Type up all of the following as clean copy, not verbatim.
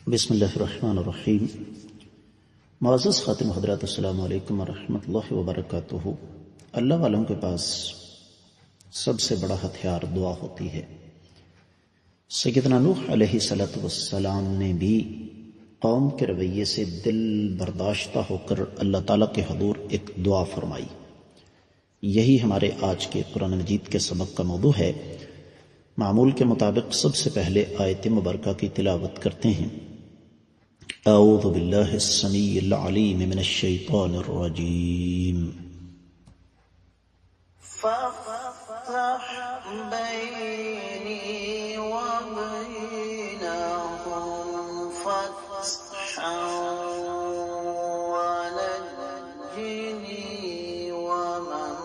بسم اللہ الرحمن الرحیم۔ معزز خاتم حضرات، السلام علیکم ورحمۃ اللہ وبرکاتہ۔ اللہ والوں کے پاس سب سے بڑا ہتھیار دعا ہوتی ہے۔ سیدنا نوح علیہ السلام نے بھی قوم کے رویے سے دل برداشتہ ہو کر اللہ تعالیٰ کے حضور ایک دعا فرمائی۔ یہی ہمارے آج کے قرآن مجید کے سبق کا موضوع ہے۔ معمول کے مطابق سب سے پہلے آیت مبارکہ کی تلاوت کرتے ہیں۔ اعوذ باللہ السمیع العلیم من الشیطان الرجیم۔ فافتح بینی وبینہم فتحا ونجنی ومن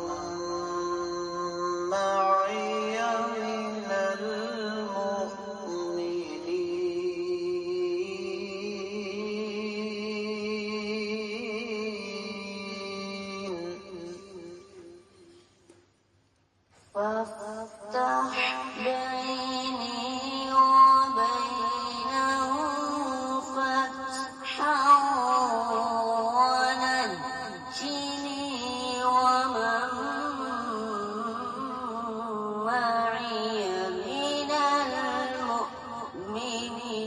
معی من فافتح بینی وبینہم فتحا ونجنی ومن معی من المؤمنین۔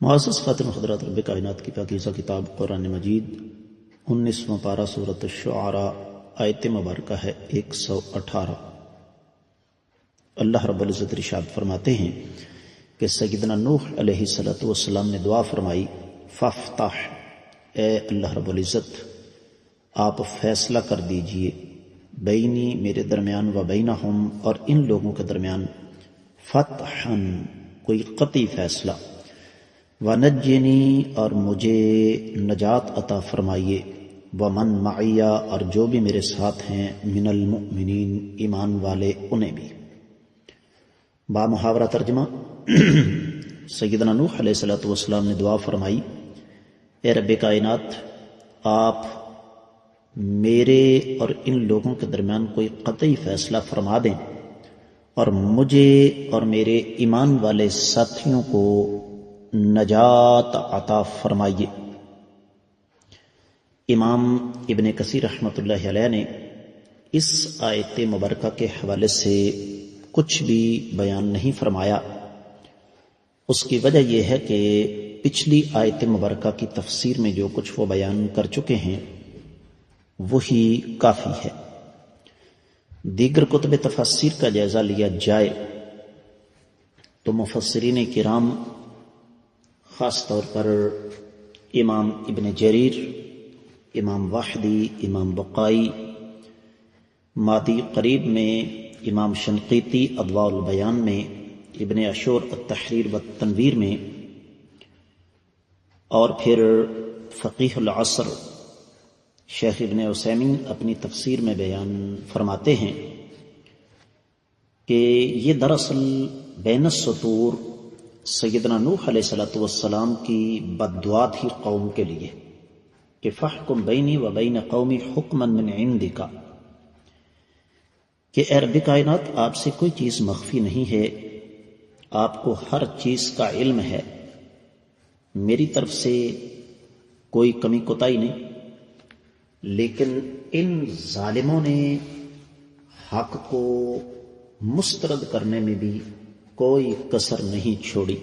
معزز خاتم حضرات، رب کائنات کی پاکیزہ کتاب قرآن مجید 19واں پارہ سورۃ الشعراء، آیت مبارکہ ہے 118۔ اللہ رب العزت ارشاد فرماتے ہیں کہ سیدنا نوح علیہ السلام نے دعا فرمائی، فافتح، اے اللہ رب العزت آپ فیصلہ کر دیجئے، بینی میرے درمیان، و بینہم اور ان لوگوں کے درمیان، فتحا کوئی قطعی فیصلہ، ونجنی اور مجھے نجات عطا فرمائیے، ومن معی اور جو بھی میرے ساتھ ہیں، من المؤمنین ایمان والے انہیں بھی۔ با محاورہ ترجمہ، سیدنا نوح علیہ السلام نے دعا فرمائی، اے رب کائنات آپ میرے اور ان لوگوں کے درمیان کوئی قطعی فیصلہ فرما دیں اور مجھے اور میرے ایمان والے ساتھیوں کو نجات عطا فرمائیے۔ امام ابن کثیر رحمۃ اللہ علیہ نے اس آیت مبارکہ کے حوالے سے کچھ بھی بیان نہیں فرمایا۔ اس کی وجہ یہ ہے کہ پچھلی آیت مبارکہ کی تفسیر میں جو کچھ وہ بیان کر چکے ہیں وہی کافی ہے۔ دیگر کتب تفسیر کا جائزہ لیا جائے تو مفسرین کرام، خاص طور پر امام ابن جریر، امام واحدی، امام بقائی، مادی قریب میں امام شنقیطی اضواء البیان میں، ابن عاشور التحریر والتنویر میں، اور پھر فقیہ العصر شیخ ابن عثیمین اپنی تفسیر میں بیان فرماتے ہیں کہ یہ دراصل بین السطور سیدنا نوح علیہ السلام کی بددعا تھی قوم کے لیے کہ فاحکم بینی و بین قومی حکما من عندک، کہ اے رب کائنات آپ سے کوئی چیز مخفی نہیں ہے، آپ کو ہر چیز کا علم ہے، میری طرف سے کوئی کمی کوتاہی نہیں، لیکن ان ظالموں نے حق کو مسترد کرنے میں بھی کوئی کسر نہیں چھوڑی۔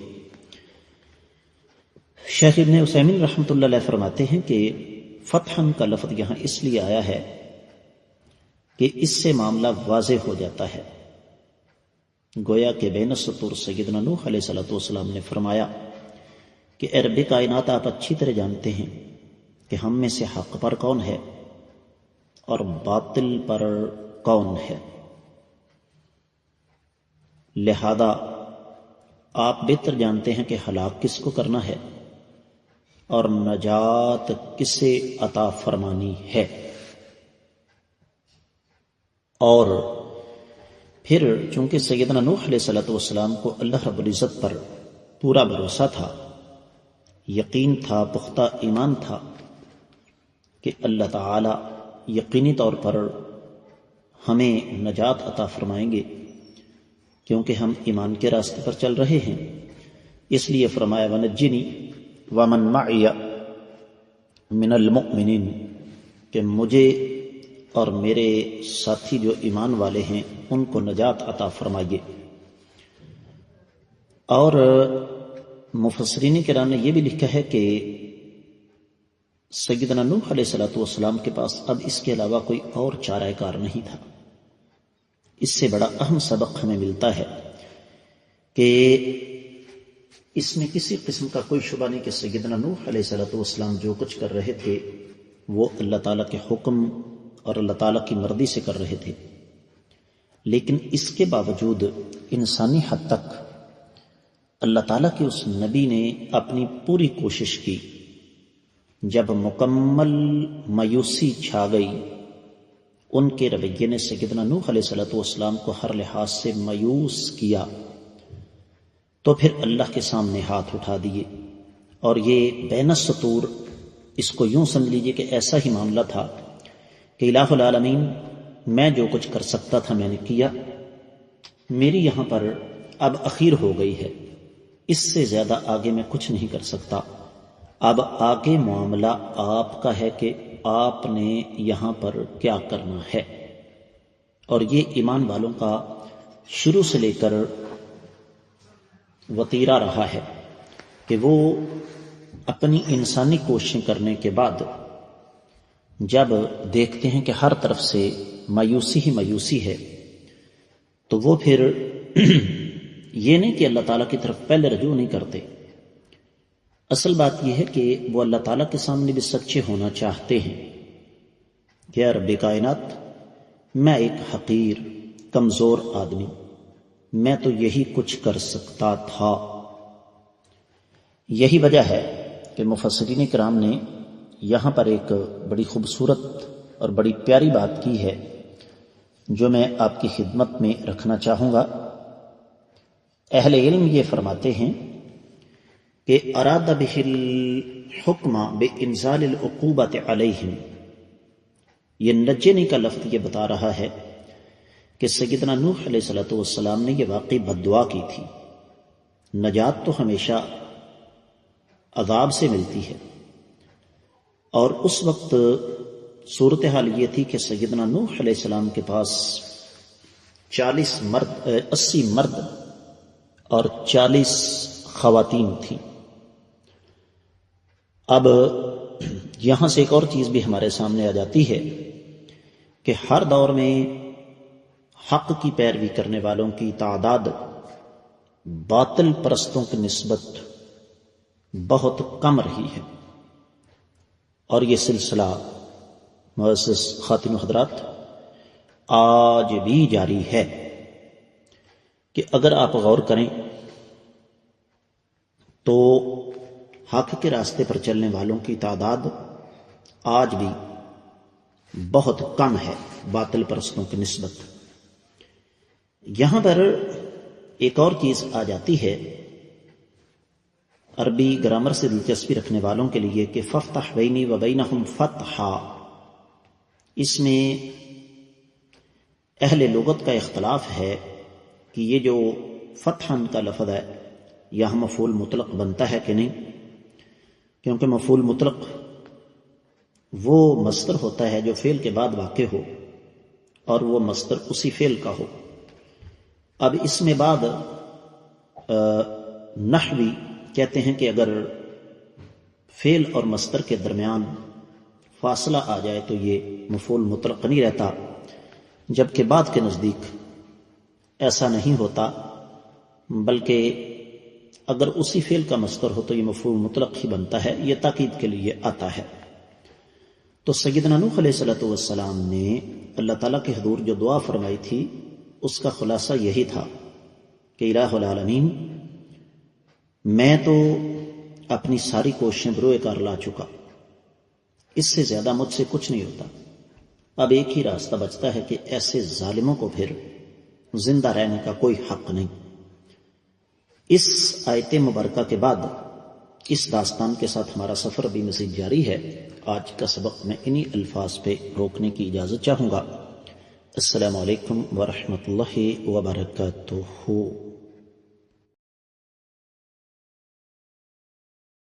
شیخ ابن عثیمین رحمۃ اللہ علیہ فرماتے ہیں کہ فتحن کا لفظ یہاں اس لیے آیا ہے کہ اس سے معاملہ واضح ہو جاتا ہے۔ گویا کہ بین السطور سیدنا نوح علیہ السلام نے فرمایا کہ اے رب کائنات آپ اچھی طرح جانتے ہیں کہ ہم میں سے حق پر کون ہے اور باطل پر کون ہے، لہذا آپ بہتر جانتے ہیں کہ ہلاک کس کو کرنا ہے اور نجات کسے عطا فرمانی ہے۔ اور پھر چونکہ سیدنا نوح علیہ السلام کو اللہ رب العزت پر پورا بھروسہ تھا، یقین تھا، پختہ ایمان تھا کہ اللہ تعالی یقینی طور پر ہمیں نجات عطا فرمائیں گے، کیونکہ ہم ایمان کے راستے پر چل رہے ہیں، اس لیے فرمایا وَنَجِّنِي وَمَن مَعِيَ مِنَ الْمُؤْمِنِينَ کہ مجھے اور میرے ساتھی جو ایمان والے ہیں ان کو نجات عطا فرمائیے۔ اور مفسرین کرام نے یہ بھی لکھا ہے کہ سیدنا نوح علیہ السلام کے پاس اب اس کے علاوہ کوئی اور چارہ کار نہیں تھا۔ اس سے بڑا اہم سبق ہمیں ملتا ہے کہ اس میں کسی قسم کا کوئی شبہ نہیں کہ سیدنا نوح علیہ السلام جو کچھ کر رہے تھے وہ اللہ تعالیٰ کے حکم اور اللہ تعالیٰ کی مرضی سے کر رہے تھے، لیکن اس کے باوجود انسانی حد تک اللہ تعالیٰ کے اس نبی نے اپنی پوری کوشش کی۔ جب مکمل مایوسی چھا گئی، ان کے رویے نے سیدنا نوح علیہ السلام کو ہر لحاظ سے مایوس کیا، تو پھر اللہ کے سامنے ہاتھ اٹھا دیے۔ اور یہ بین السطور اس کو یوں سمجھ لیجئے کہ ایسا ہی معاملہ تھا کہ الہ العالمین میں جو کچھ کر سکتا تھا میں نے کیا، میری یہاں پر اب اخیر ہو گئی ہے، اس سے زیادہ آگے میں کچھ نہیں کر سکتا، اب آگے معاملہ آپ کا ہے کہ آپ نے یہاں پر کیا کرنا ہے۔ اور یہ ایمان والوں کا شروع سے لے کر وتیرہ رہا ہے کہ وہ اپنی انسانی کوششیں کرنے کے بعد جب دیکھتے ہیں کہ ہر طرف سے مایوسی ہی مایوسی ہے، تو وہ پھر یہ نہیں کہ اللہ تعالیٰ کی طرف پہلے رجوع نہیں کرتے، اصل بات یہ ہے کہ وہ اللہ تعالیٰ کے سامنے بھی سچے ہونا چاہتے ہیں کہ یا رب کائنات، میں ایک حقیر کمزور آدمی، میں تو یہی کچھ کر سکتا تھا۔ یہی وجہ ہے کہ مفسرین کرام نے یہاں پر ایک بڑی خوبصورت اور بڑی پیاری بات کی ہے جو میں آپ کی خدمت میں رکھنا چاہوں گا۔ اہل علم یہ فرماتے ہیں کہ اراد بہ الحکم بانزال العقوبۃ علیہم، یہ نجنی کا لفظ یہ بتا رہا ہے کہ سیدنا نوح علیہ السلام نے یہ واقعی بد دعا کی تھی۔ نجات تو ہمیشہ عذاب سے ملتی ہے، اور اس وقت صورتحال یہ تھی کہ سیدنا نوح علیہ السلام کے پاس 80 مرد اور 40 خواتین تھیں۔ اب یہاں سے ایک اور چیز بھی ہمارے سامنے آ جاتی ہے کہ ہر دور میں حق کی پیروی کرنے والوں کی تعداد باطل پرستوں کی نسبت بہت کم رہی ہے، اور یہ سلسلہ معزز خواتین و حضرات آج بھی جاری ہے کہ اگر آپ غور کریں تو حق کے راستے پر چلنے والوں کی تعداد آج بھی بہت کم ہے باطل پرستوں کی نسبت۔ یہاں پر ایک اور چیز آ جاتی ہے عربی گرامر سے دلچسپی رکھنے والوں کے لیے کہ فَافْتَحْ بَيْنِي وَبَيْنَهُمْ فَتْحًا، اس میں اہل لغت کا اختلاف ہے کہ یہ جو فتحً کا لفظ ہے یہاں مفعول مطلق بنتا ہے کہ نہیں، کیونکہ مفعول مطلق وہ مصدر ہوتا ہے جو فعل کے بعد واقع ہو اور وہ مصدر اسی فعل کا ہو۔ اب اس میں بعد نحوی کہتے ہیں کہ اگر فعل اور مصدر کے درمیان فاصلہ آ جائے تو یہ مفعول مطلق نہیں رہتا، جبکہ بعد کے نزدیک ایسا نہیں ہوتا، بلکہ اگر اسی فعل کا مصدر ہو تو یہ مفعول مطلق ہی بنتا ہے، یہ تاکید کے لیے آتا ہے۔ تو سیدنا نوح علیہ السلام نے اللہ تعالیٰ کے حضور جو دعا فرمائی تھی اس کا خلاصہ یہی تھا کہ الہ العالمین، میں تو اپنی ساری کوششیں بروئے کار لا چکا، اس سے زیادہ مجھ سے کچھ نہیں ہوتا، اب ایک ہی راستہ بچتا ہے کہ ایسے ظالموں کو پھر زندہ رہنے کا کوئی حق نہیں۔ اس آیت مبارکہ کے بعد اس داستان کے ساتھ ہمارا سفر بھی مزید جاری ہے۔ آج کا سبق میں انہی الفاظ پہ روکنے کی اجازت چاہوں گا۔ السلام علیکم ورحمۃ اللہ وبرکاتہ.